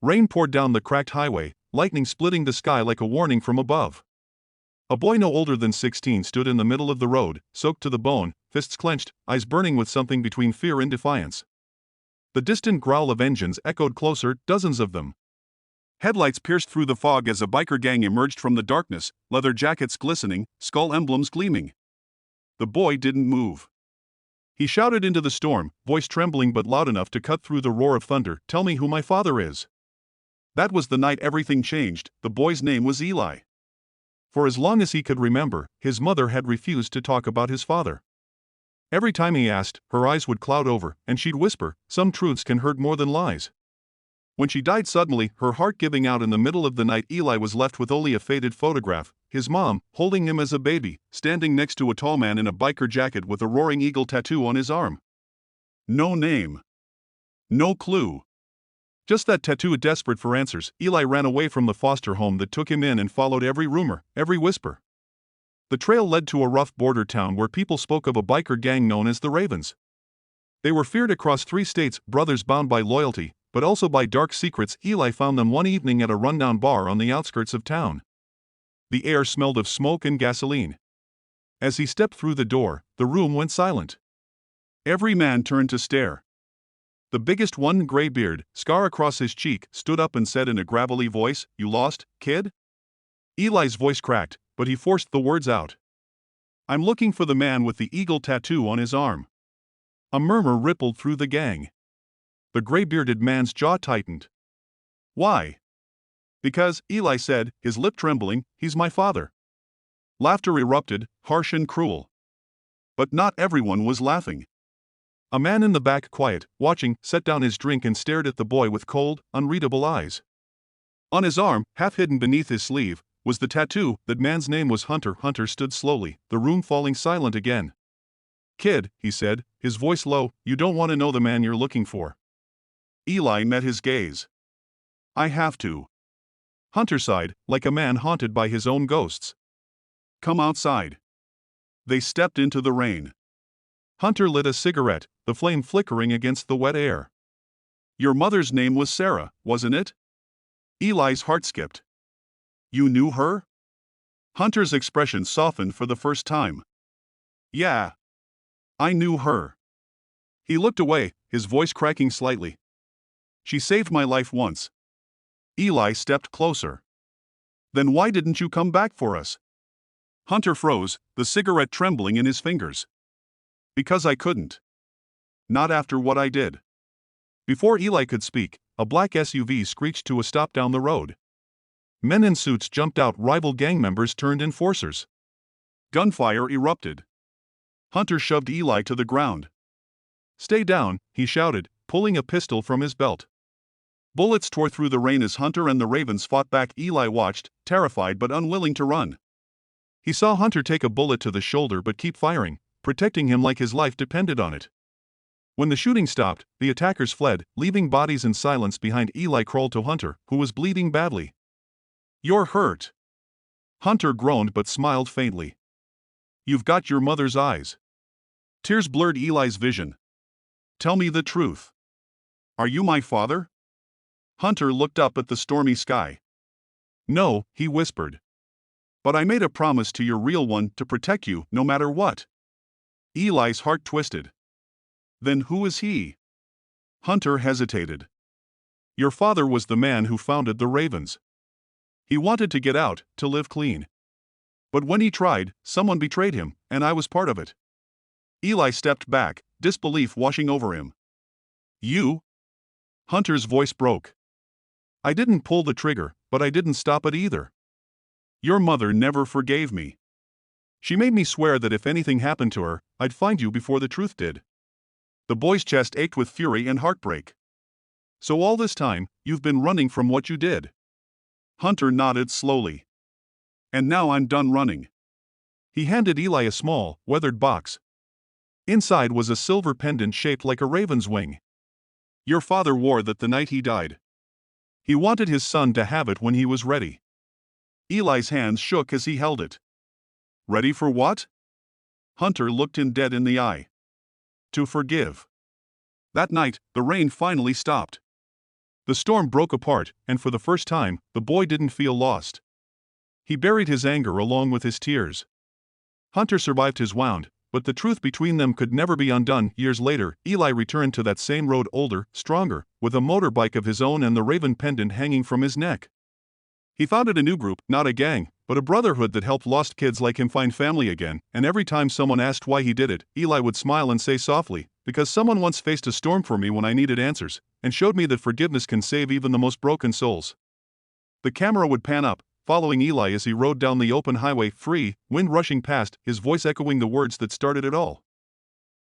Rain poured down the cracked highway, lightning splitting the sky like a warning from above. A boy no older than 16 stood in the middle of the road, soaked to the bone, fists clenched, eyes burning with something between fear and defiance. The distant growl of engines echoed closer, dozens of them. Headlights pierced through the fog as a biker gang emerged from the darkness, leather jackets glistening, skull emblems gleaming. The boy didn't move. He shouted into the storm, voice trembling but loud enough to cut through the roar of thunder, "Tell me who my father is." That was the night everything changed. The boy's name was Eli. For as long as he could remember, his mother had refused to talk about his father. Every time he asked, her eyes would cloud over, and she'd whisper, "Some truths can hurt more than lies." When she died suddenly, her heart giving out in the middle of the night, Eli was left with only a faded photograph, his mom, holding him as a baby, standing next to a tall man in a biker jacket with a roaring eagle tattoo on his arm. No name. No clue. Just that tattoo. Desperate for answers, Eli ran away from the foster home that took him in and followed every rumor, every whisper. The trail led to a rough border town where people spoke of a biker gang known as the Ravens. They were feared across 3 states, brothers bound by loyalty, but also by dark secrets. Eli found them one evening at a rundown bar on the outskirts of town. The air smelled of smoke and gasoline. As he stepped through the door, the room went silent. Every man turned to stare. The biggest one, gray beard, scar across his cheek, stood up and said in a gravelly voice, "You lost, kid?" Eli's voice cracked, but he forced the words out. "I'm looking for the man with the eagle tattoo on his arm." A murmur rippled through the gang. The gray-bearded man's jaw tightened. "Why?" "Because," Eli said, his lip trembling, "he's my father." Laughter erupted, harsh and cruel. But not everyone was laughing. A man in the back, quiet, watching, set down his drink and stared at the boy with cold, unreadable eyes. On his arm, half hidden beneath his sleeve, was the tattoo. That man's name was Hunter. Hunter stood slowly, the room falling silent again. "Kid," he said, his voice low, "you don't want to know the man you're looking for." Eli met his gaze. "I have to." Hunter sighed, like a man haunted by his own ghosts. "Come outside." They stepped into the rain. Hunter lit a cigarette, the flame flickering against the wet air. "Your mother's name was Sarah, wasn't it?" Eli's heart skipped. "You knew her?" Hunter's expression softened for the first time. "Yeah. I knew her." He looked away, his voice cracking slightly. "She saved my life once." Eli stepped closer. "Then why didn't you come back for us?" Hunter froze, the cigarette trembling in his fingers. "Because I couldn't. Not after what I did." Before Eli could speak, a black SUV screeched to a stop down the road. Men in suits jumped out, rival gang members turned enforcers. Gunfire erupted. Hunter shoved Eli to the ground. "Stay down," he shouted, pulling a pistol from his belt. Bullets tore through the rain as Hunter and the Ravens fought back. Eli watched, terrified but unwilling to run. He saw Hunter take a bullet to the shoulder but keep firing, protecting him like his life depended on it. When the shooting stopped, the attackers fled, leaving bodies in silence behind. Eli crawled to Hunter, who was bleeding badly. "You're hurt." Hunter groaned but smiled faintly. "You've got your mother's eyes." Tears blurred Eli's vision. "Tell me the truth. Are you my father?" Hunter looked up at the stormy sky. "No," he whispered. "But I made a promise to your real one to protect you no matter what." Eli's heart twisted. "Then who is he?" Hunter hesitated. "Your father was the man who founded the Ravens. He wanted to get out, to live clean. But when he tried, someone betrayed him, and I was part of it." Eli stepped back, disbelief washing over him. "You?" Hunter's voice broke. "I didn't pull the trigger, but I didn't stop it either. Your mother never forgave me. She made me swear that if anything happened to her, I'd find you before the truth did." The boy's chest ached with fury and heartbreak. "So all this time, you've been running from what you did?" Hunter nodded slowly. "And now I'm done running." He handed Eli a small, weathered box. Inside was a silver pendant shaped like a raven's wing. "Your father wore that the night he died. He wanted his son to have it when he was ready." Eli's hands shook as he held it. "Ready for what?" Hunter looked him dead in the eye. "To forgive." That night, the rain finally stopped. The storm broke apart, and for the first time, the boy didn't feel lost. He buried his anger along with his tears. Hunter survived his wound, but the truth between them could never be undone. Years later, Eli returned to that same road, older, stronger, with a motorbike of his own and the raven pendant hanging from his neck. He founded a new group, not a gang, but a brotherhood that helped lost kids like him find family again, and every time someone asked why he did it, Eli would smile and say softly, "Because someone once faced a storm for me when I needed answers, and showed me that forgiveness can save even the most broken souls." The camera would pan up, following Eli as he rode down the open highway, free, wind rushing past, his voice echoing the words that started it all.